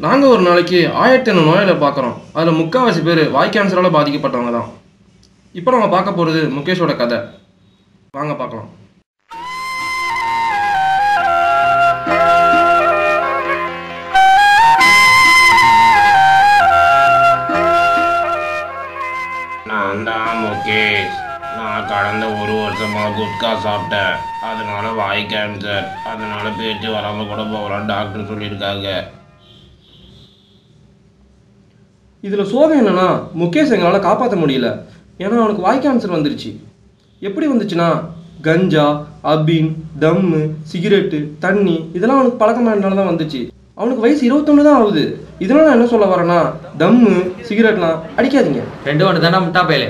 நாங்கள் ஒரு நாளைக்கு 1500 நோயாளிகளை பார்க்குறோம். அதில் முக்கால்வாசி பேர் வாய் கேன்சரால் பாதிக்கப்பட்டவங்க தான். இப்போ நம்ம பார்க்க போகிறது முகேஷோட கதை. வாங்க பார்க்கலாம். நான் தான் முகேஷ். நான் கடந்த ஒரு வருஷமாக குட்கா சாப்பிட்டேன். அதனால வாய் கேன்சர். அதனால பேச்சு வராமல் கூட போகலாம் டாக்டர் சொல்லியிருக்காங்க. இதில் சோகம் என்னென்னா, முகேஷ் எங்களால் காப்பாற்ற முடியல. ஏன்னா அவனுக்கு வாய் கேன்சர் வந்துருச்சு. எப்படி வந்துச்சுன்னா, கஞ்சா, அபீன், தம்மு, சிகரெட்டு, தண்ணி இதெல்லாம் அவனுக்கு பழக்கமானதுனால தான் வந்துச்சு. அவனுக்கு வயசு 21 தான் ஆகுது. இதனால நான் என்ன சொல்ல வரேன்னா, தம்மு சிகரெட்லாம் அடிக்காதீங்க. 2 தானே முட்டா பயலே.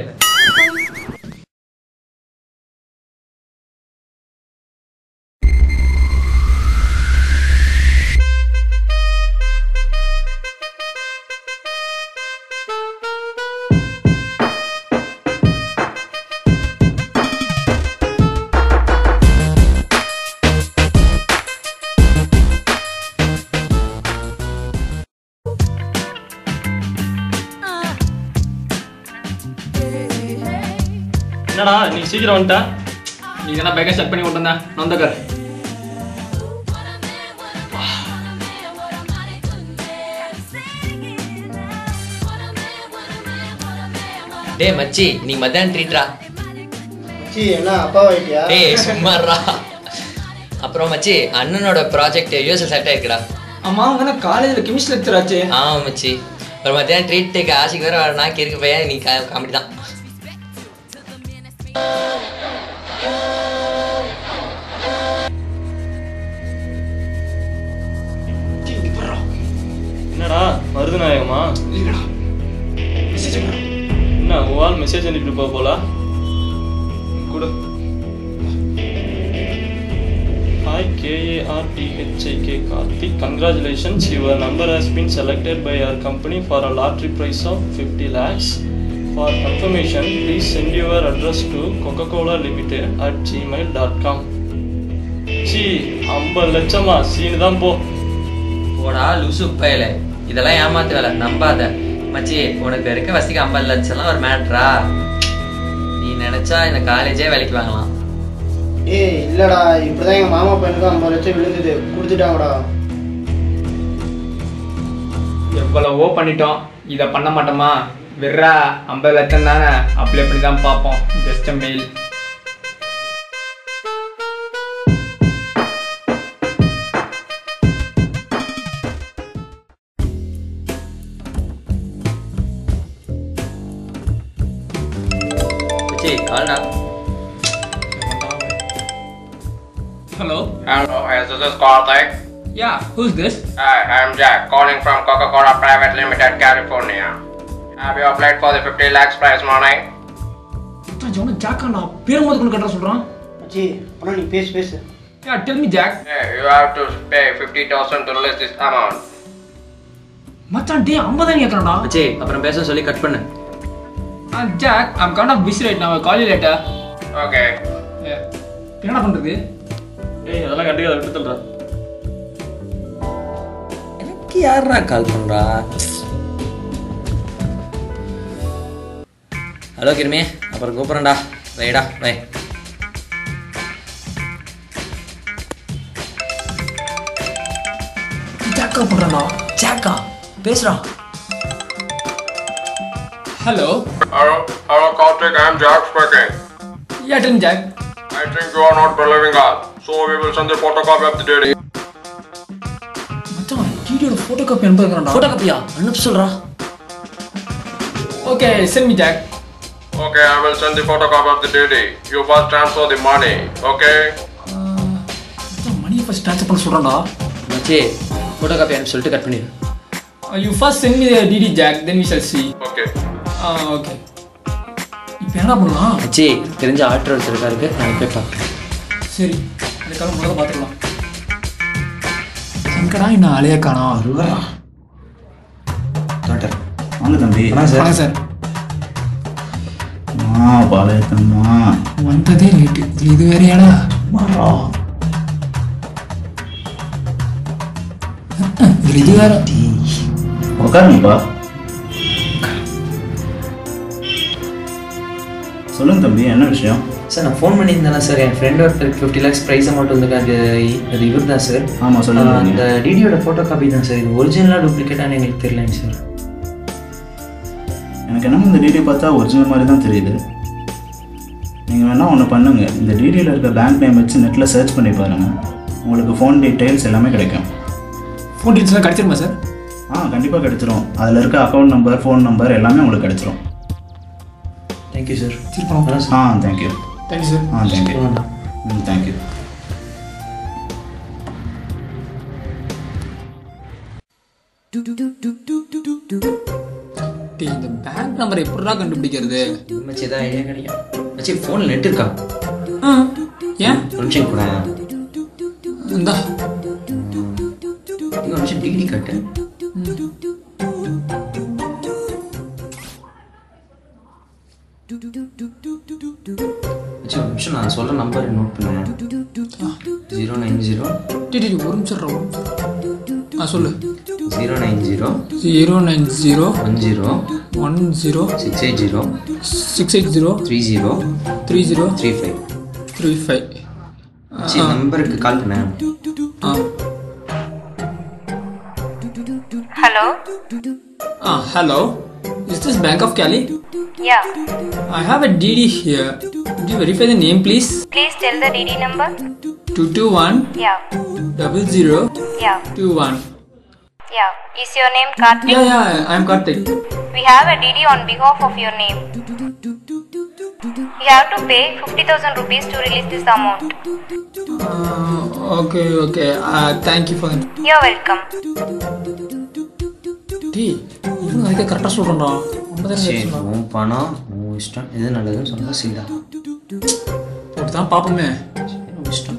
என்னடா நீ சீக்கிரம் வந்துட்ட? நீ தானே பேக்கை செட் பண்ணி விட்டுருந்தா நந்தகர். டேய் மச்சி, நீ மத்தியானம் ட்ரீட்ரா. மச்சி என்ன அப்பா வைட்டியா? டேய் சும்மாறா. அப்புறம் மச்சி, அண்ணனோட ப்ராஜெக்ட் யூஎஸ்ல செலக்ட் ஆயிருக்குடா. அம்மா அவங்க காலேஜில் கெமிஸ்ட்ரி லெக்சர் ஆச்சு. ஆமாம் மச்சி. ஒரு மத்தியானம் ட்ரீட் டேக்கு ஆசைக்கு வேற வரனா கிறுக்கு பையன். நீ காமெடி தான். என்னடா வருது நாயகமா? என்ன உன் மெசேஜ் அனுப்பிட்டு போல கூட. Hi KARTHIK Karthik, congratulations, your number has been selected by our company for a lottery prize of 50 lakhs. For confirmation, please send your address to Coca-Cola Limited at gmail.com. C 50 லட்சமா? சீனு தான் போ. போடா லூசு பயல, இதெல்லாம் ஏமாத்து வேலை, நம்பாத மச்சி. உனக்கு இருக்க வசதிக்கு 50 லட்சம்லாம் ஒரு மேட்ரா? நீ நினைச்சா இந்த காலேஜே வேலைக்கு வாங்கலாம். ஏய் இல்லடா, இப்படிதான் எங்க மாமா பையனுக்கு 50 லட்சம் விழுந்தது, கொடுத்துட்டாங்கடா. எவ்வளவோ பண்ணிட்டோம், இதை பண்ண மாட்டோமா? வெறா 50 லட்சம் தானே, அப்படி அப்படி தான் பார்ப்போம். Just mail. Hello. Hello, yes, this is Karthik. Yeah, who's this? Hi, I'm Jack, calling from Coca-Cola Private Limited, California. Have you applied for the 50 lakhs prize money? ஜோன ஜாக்கானா பேர் மோத கொண்டு கட்ட சொல்றான். மச்சி அண்ணா நீ பேசு. Yeah, tell me Jack. Hey, you have to pay 50,000 to release this amount. மச்சான் டே 50 தான் கேக்குறான்டா. மச்சி அப்புறம் பேச சொல்லி கட் பண்ணு. Jack, I'm kind of busy right now. I'll call you later. Okay. Yeah. என்ன பண்றது? ஏய் அதெல்லாம் கண்டுக்காத, விட்டு தள்ளுறா. எனக்கு யாரா கால் பண்றா? ஹலோ கிருமி, அப்புறம் கூப்பிட்றேன்டா. ரைடா பை. ஜாக்கா பண்றானா? ஜாக்கா பேசுறா. Hello. Hello, Karthik. I'm Jack speaking. Yeah, tell me Jack. I think you are not believing us, so we will send the photocopy of the DD. மச்சான் டிடியோட போட்டோ காப்பி அனுப்புறான்டா. போட்டோ காப்பியா? அனுப்ப சொல்றா. Okay, send me Jack. Okay, I will send the photocopy of the DD. You first transfer the money, okay? மச்சான் மணியை first transfer பண்ண சொல்றான்டா. மச்சி photo copy அனுப்பி சொல்லிட்டு cut பண்ணிடு. You first send me the DD Jack, then we shall see. Okay. Okay. இப்போ என்ன பண்ணலாம்? மச்சி தெரிஞ்ச ஆர்டர் வச்சிருக்காருக்கு, நான் போய் பார்க்குறேன். சரி, அதுக்காக முதல்ல பார்த்துக்கலாம். சங்கடா இன்னும் ஆளையே காணோம். அருவரா டாக்டர் வாங்க தம்பி. வாங்க சார். பாளையத்தம்மா வந்ததே லேட்டு, இது வேறையாடா. இது வேற. உட்காருங்கப்பா. சொல்லுங்க தம்பி, என்ன விஷயம்? சார் நான் ஃபோன் பண்ணியிருந்தேன் சார், என் ஃப்ரெண்ட் ஒருத்தருக்கு 50 lakhs ப்ரைஸ் அமௌண்ட் வந்துருக்கு. அது இவர் தான் சார். ஆமாம் சொல்லுங்க. அந்த டிடியோட ஃபோட்டோ காப்பி தான் சார். இது ஒரிஜினலாக டூப்ளிகேட்டானு எங்களுக்கு தெரியலைங்க சார். எனக்கு என்னமோ இந்த டிடி பார்த்தா ஒரிஜினல் மாதிரி தான் தெரியுது. நீங்கள் வேணால் ஒன்று பண்ணுங்கள், இந்த டிடியில் இருக்க பேங்க் நேம் வச்சு நெட்டில் சர்ச் பண்ணி பாருங்கள். உங்களுக்கு ஃபோன் டீட்டெயில்ஸ் எல்லாமே கிடைக்கும். ஃபோன் டீட்டெயில்ஸ்லாம் கிடைச்சிருமா சார்? கண்டிப்பாக கிடைச்சிரும். அதில் இருக்க அக்கௌண்ட் நம்பர், ஃபோன் நம்பர் எல்லாமே உங்களுக்கு கிடைச்சிரும். Thank you sir. சரி போகலாம் sir. Thank you. Thank you sir. Thank you. Thank you. இந்த பேங்க் நம்பர் எப்படிடா கண்டுபிடிக்கிறது? மச்சி ஏதாவது ஐடியா கிடைக்கும்? மச்சி ஃபோனில் நெட் இருக்கா? ஏன் ஒரு நிமிஷம் கூட இந்தா ஒரு நிமிஷம் டிகிரி கட்டு. ஒரு நிமிஷம் நான் சொல்ற நம்பர் நோட் பண்ணுவேன். 090 ஒரு நிமிஷம் சொல்லு. 090 090 10 680 680 30 30 35. 35. நம்பருக்கு கால் பண்ணேன். Hello? Hello. Is this Bank of Cali? Yeah. I have a DD here. Could you verify the name, please? Please tell the DD number. 221 Yeah. 00 Yeah. 21. Yeah. Is your name Karthik? Yeah, I'm Karthik. We have a DD on behalf of your name. You have to pay 50,000 rupees to release this amount. Okay. Thank you for that. You're welcome. இவங்க அதுக்கு கரெக்டாக சொல்கிறோம்டா. உன் பணம் உன் இஷ்டம், எது நல்லதுன்னு சொன்னா சீடா போட்டு தான் பார்ப்போமே. இஷ்டம்.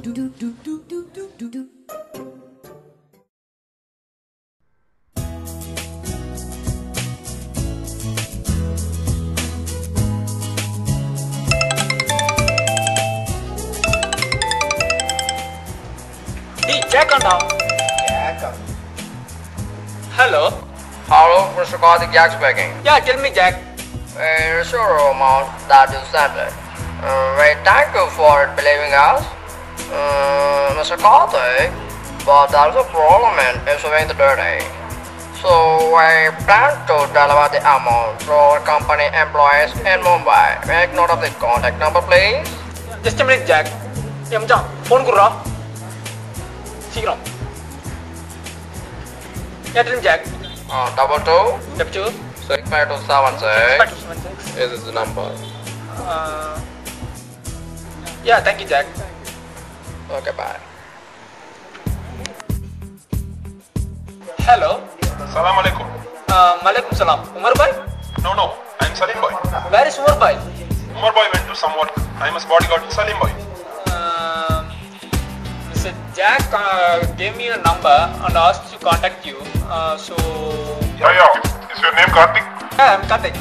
கேட்கண்டா. Hello. Hello, Mr. Karthik, Jack speaking. Yeah, tell me, Jack. It's your amount that you sent it. We thank you for believing us, Mr. Karthik, but there's a problem in issuing the dirty. So we plan to deliver the amount to our company employees in Mumbai. Make note of the contact number, please. Just a minute, Jack. ஏன் மச்சான் phone குடுறா சீக்கிரம். ஏன் jack 22 65276. This is the number. Yeah, thank you, Jack. Okay, bye. Hello. Salam alaikum. Malaikum salam. Umar bhai? No, I'm Salim boy. Where is Umar bhai? Umar boy went to some work. I'm his bodyguard, Salim boy. Mr. Jack gave me a number and asked to contact you. So. Yeah. Is your name Karthik? Yeah, I'm Karthik.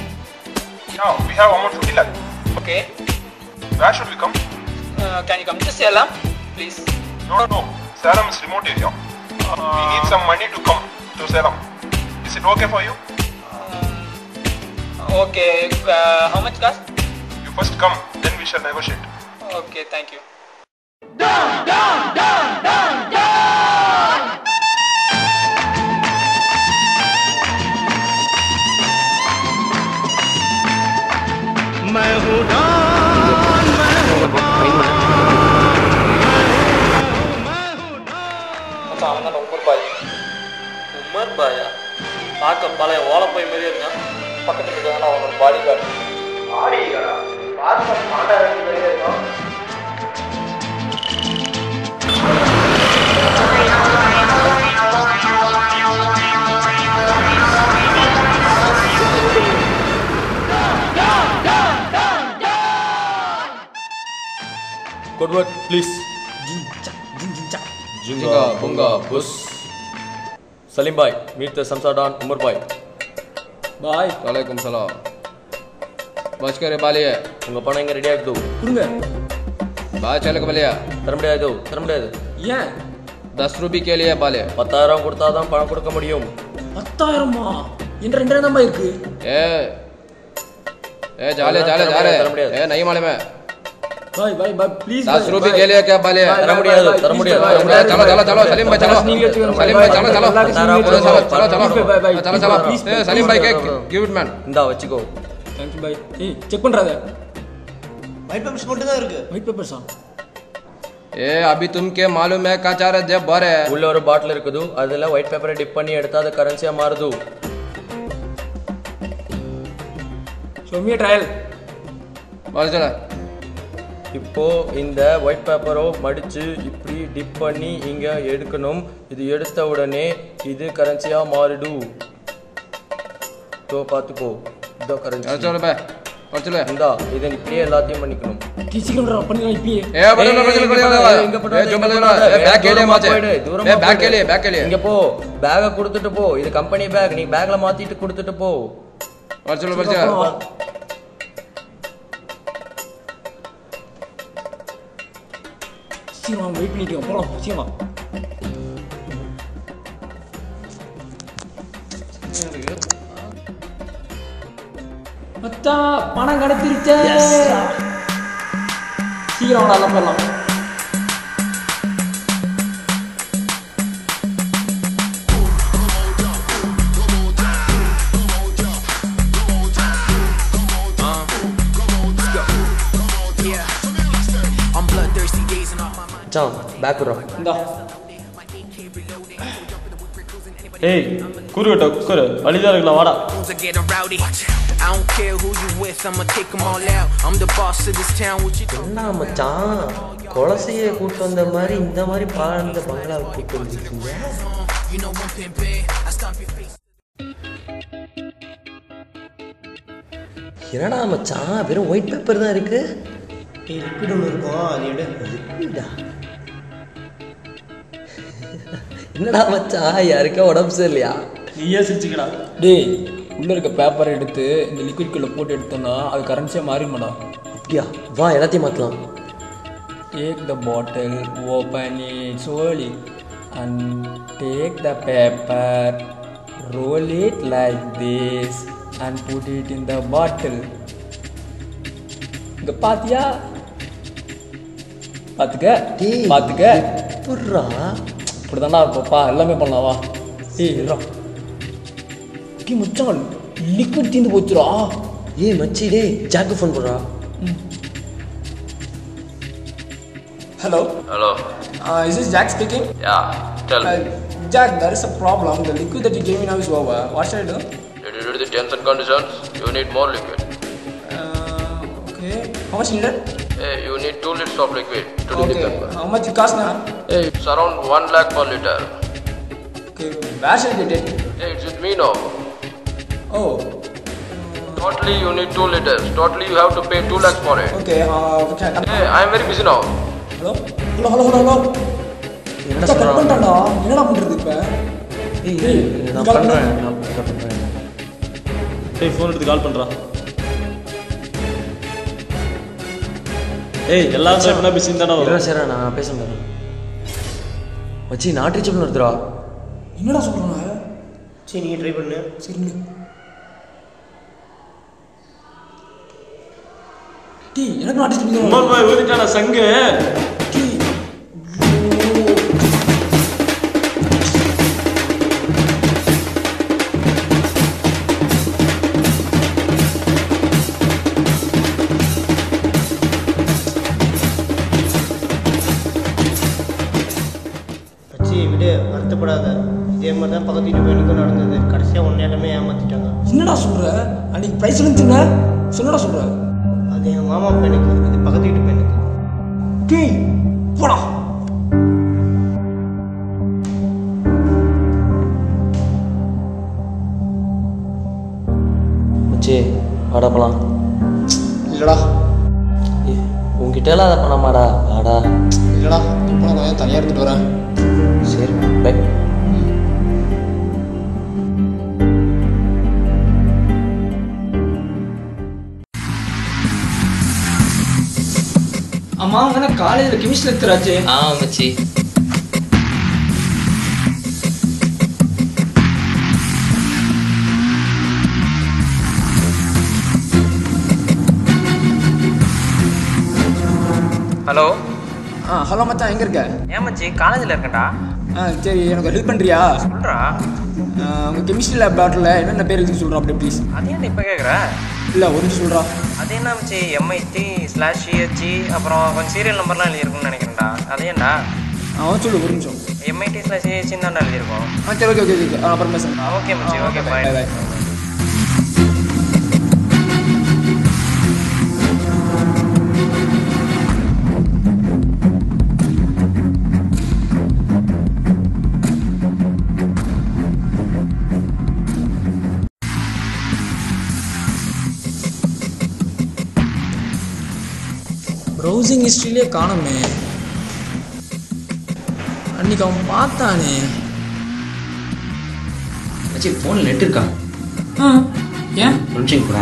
Yeah, we have amount 50 lakh. Okay. Where should we come? Can you come to Salem, please? No. Salem is remote area. We need some money to come to Salem. Is it okay for you? Okay. How much cost? You first come, then we shall negotiate. Okay, thank you. Umar பாயா பார்க்க பழைய ஓலப்பை மாதிரி இருக்கான். பக்கத்தில் இருக்காங்க அவனோட bodyguard. Good work, please. Jinga, bunga, bus. Salim bhai, meet the Samsadan Umar bhai. Bye. Walaikum salam. बच करे बालिया உங்க பணம் எங்க ரெடி ஆயிடுது கொடுங்க बा चल बालिया தர முடியாது ஏன் 10 रुपए के लिए बालिया 10,000 கொடுத்தாதான் பணம் கொடுக்க முடியும் 10,000 ரெண்டு நம்பர் இருக்கு. जाले नहीं मालूम है भाई प्लीज 10 रुपए के लिए क्या बाले தர முடியாது चलो सलीम भाई चलो सलीम भाई के गिव इट मैन இந்தா வச்சுக்கோ. थैंक यू भाई. செக் பண்றாத. ஒயிட் பேப்பர்ஸ் மட்டும் தான் இருக்கு. ஒயிட் பேப்பர்ஸா? अभी तुम के मालूम है का चार जब बारे உள்ள ஒரு பாட்டில் இருக்குது. அதுல ஒயிட் பேப்பரை டிப் பண்ணி எடுத்தா அது கரன்சியா மாறுது. show me a trial. बस चला இப்போ இந்த ஒயிட் பேப்பரை மடிச்சு இப்படி டிப் பண்ணி இங்க எடுக்கணும். இது எடுத்த உடனே இது கரன்சியா மாறிடு. तो பாத்துக்கோ. இதோ கரன்சி. चलो बे और चलो இந்தா இத இப்படியே எல்லாத்தையும் பண்ணிக்கணும். சீக்கிரம் பண்ணிடலாம் இப்பயே. बैग के लिए இங்க போ. பேக்க கொடுத்துட்டு போ. இது கம்பெனி பேக். நீ பேக்ல மாத்திட்டு கொடுத்துட்டு போ. और चलो சீக்கிரம் வெயிட் பண்ணிட்டு போலாம். சீக்கிரம் மச்சான் பணம் கிடைச்சிருச்சே. சீக்கிரம் நல்லா போலாம். மச்சான் பேக் வர. இந்தா. ஏய் குருவிட்ட குக்கர் வழிதான் இருக்கலாம் வாடா. I don't care who you with, I'ma take them all out. I'm the boss of this town, what you do? என்ன மச்சான் கொலசையை கூட்டு வந்த மாதிரி இந்த மாதிரி பாழ்ந்த பங்களாவை கூட்டு வந்துருக்கீங்க. You know I'm pimpin', I stomp your face. என்னடா மச்சான் வெறும் ஒயிட் பேப்பர் தான் இருக்கு. லிக்விட் ஒன்று இருக்கும், அது எடு. லிக்விடா? என்னடா மச்சான் யாருக்கா உடம்பு சரியில்லையா? நீயே சிரிச்சுக்கடா. டேய் உள்ள இருக்க பேப்பரை எடுத்து இந்த லிக்விட்குள்ள போட்டு எடுத்தோம்னா அது கரன்சியா மாறிடுமாடா. அப்படியா? வா எல்லாத்தையும் மாற்றலாம். Take the bottle, open it slowly and take the paper, roll it like this and put it in the bottle. இங்க பாத்தியா? பாத்துக்க புர்ரா இப்படிதான்டா இருப்பா. எல்லாமே பண்ணலாம் வா. இல்லா மச்சான் லிக்விட் தீந்து போச்சுடா. மச்சி டேய் ஜாக்கு ஃபோன் போடுறா. Hello. Is this Jack speaking? Yeah, tell me. Jack, there is a problem. The liquid that you gave me now is over. What should I do? Did you read the terms and conditions? You need more liquid. Okay. How much needed? Hey, you need 2 liters of liquid to do the paper. How much it cost now? Hey, it's around 1 lakh per liter. Okay, where should I get it? Hey, it's with me now. Oh. Totally you need 2 liters. Totally you have to pay 2 lakhs for it. Okay, Hey, I am very busy now. Hello. என்னடா cut பண்ணிட்டான்டா. என்னடா பண்றது இப்ப? நான் பண்றேன். ஏய் phone எடுத்து கால் பண்றா. ஏய் எல்லாரும் எப்பனா பிஸி தானே வரும். சரி நான் பேசுறேன். மச்சி நாட் ரீச்சபிள் வருதுடா. என்னடா சொல்றாங்க? சரி நீ ட்ரை பண்ணு. சரி டீ எனக்கு நாட் ரீச்சபிள். உமர் பாய் ஓடிட்டானா சங்கு. வருத்தப்படாத. இதே மாதிரி தான் பக்கத்து வீட்டு பையனுக்கும் நடந்தது. கடைசியாக ஒன்று எல்லாமே ஏமாற்றிட்டாங்க. என்னடா சொல்ற? அன்னைக்கு ப்ரைஸ் இருந்துச்சுங்க. சொல்லடா சொல்ற. அது என் மாமா பையனுக்கு, இது பக்கத்து வீட்டு பையனுக்கு. டேய் போடா. மச்சி வாடா போலாம். இல்லடா. உங்ககிட்ட எல்லாம் அதை பண்ணமாடா. வாடா. இல்லடா இப்போ நான் தனியாக எடுத்துட்டு வரேன். சரி பை. அம்மா அங்கே காலேஜில் கெமிஸ்ட்ரி லெக்சர் ஆச்சு. மச்சி ஹலோ. ஹலோ மச்சான், எங்கே இருக்க? ஏன் மச்சி காலேஜில் இருக்கேன்டா. சரி, எனக்கு ஹெல்ப் பண்ணுறியா? சொல்கிறா. உங்கள் கெமிஸ்ட்ரி லேப் பாட்டில் என்னென்ன பேர் எழுதி சொல்கிறா அப்படி ப்ளீஸ். அது என்ன இப்போ கேட்குற? இல்லை, ஒரு நிமிஷம் சொல்கிறா. அது என்ன மச்சி MIT/CHG அப்புறம் கொஞ்சம் சீரியல் நம்பர்லாம் எழுதியிருக்குன்னு நினைக்கிறேன்டா. அது ஏன்டா? சொல்லு, ஒரு நிமிஷம். MIT/CHG தான்டா எழுதியிருக்கோம். சரி, ஓகே ஓகே ஓகே, அப்புறம் பேசுகிறேன். ஓகே மச்சி, ஓகே பாய் பாய். ப்ரௌசிங் ஹிஸ்ட்ரியிலே காணுமே. அன்னைக்கு அவன் பார்த்தானே. மச்சி ஃபோனில் நெட் இருக்கா? ஏன் நிமிஷம் கூட.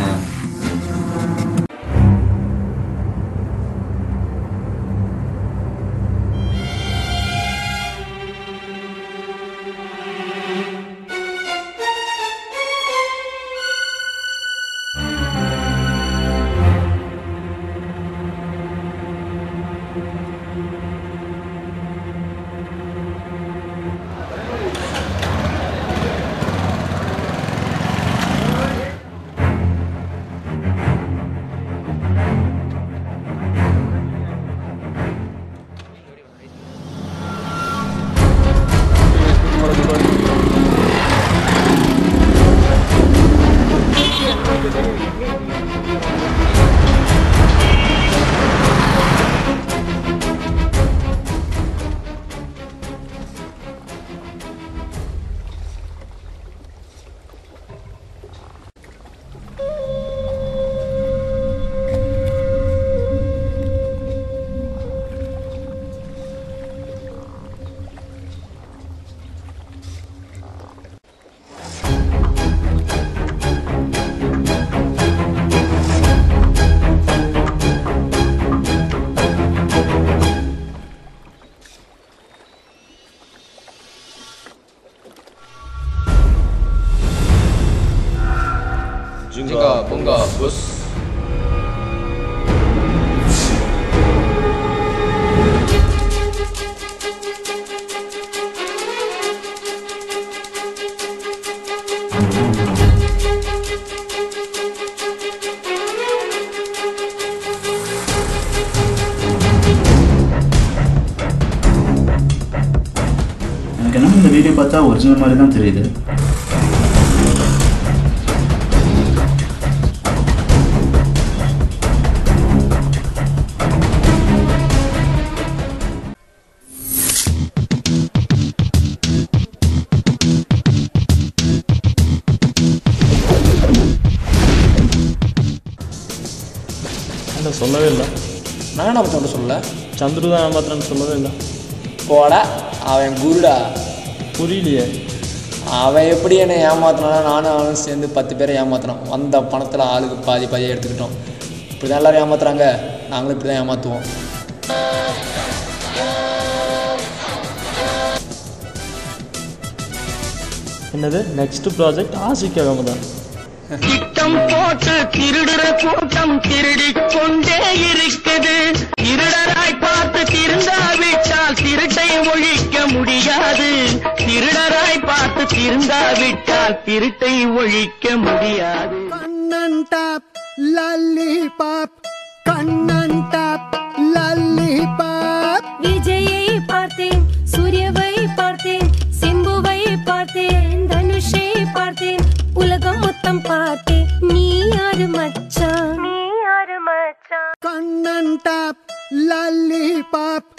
Jinga bunga bus. எனக்கு என்ன இந்த வீடியோ பார்த்தா ஒரிஜினல் மாதிரி தான் தெரியுது. இல்லை, சொல்லவே இல்லை. நான் என்ன பற்றி சொல்லல. சந்துரு தான் ஏமாத்துறேன்னு சொல்லவே இல்லை. போடா, அவன் குருடா. புரியலையே. அவன் எப்படி என்னை ஏமாத்தினானா நானும் அவனும் சேர்ந்து 10 பேரை ஏமாத்தினோம். வந்த பணத்தில் ஆளுக்கு பாதி பாதியாக எடுத்துக்கிட்டோம். இப்படி தான் எல்லோரும் ஏமாத்துறாங்க, நாங்களும் இப்படி தான் ஏமாற்றுவோம். என்னது நெக்ஸ்ட் ப்ராஜெக்ட் ஆசிக்காக தான். திட்டம் போட்டு திருடுற கூட்டம் திருடிக் கொண்டே இருக்குது. திருடராய் பார்த்து திருந்தாவிட்டால் திருட்டை ஒழிக்க முடியாது. திருடராய் பார்த்து திருந்தாவிட்டால் திருட்டை ஒழிக்க முடியாது. Kannan top lollipop, Kannan top lollipop. விஜயை பார்த்தேன், சூரியவை பார்த்தேன், சிம்புவை பார்த்தேன், தனுஷை பார்த்தேன், உலகம் மொத்தம் பார்த்தேன். நீ யாரு மச்சான், நீ யாரு மச்சான். Kannan top lollipop,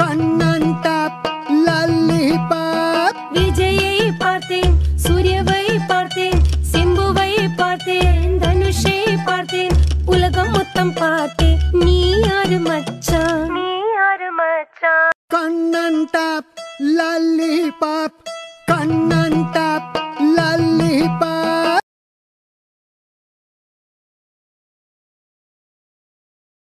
Kannan top lollipop. விஜயை பார்த்தேன், சூரியவை பார்த்தேன், சிம்புவை பார்த்தேன், தனுஷை பார்த்தேன், உலகம் மொத்தம் பார்த்தேன். நீ யாரு மச்சான், நீ யாரு மச்சான். Kannan top lollipop, Kannan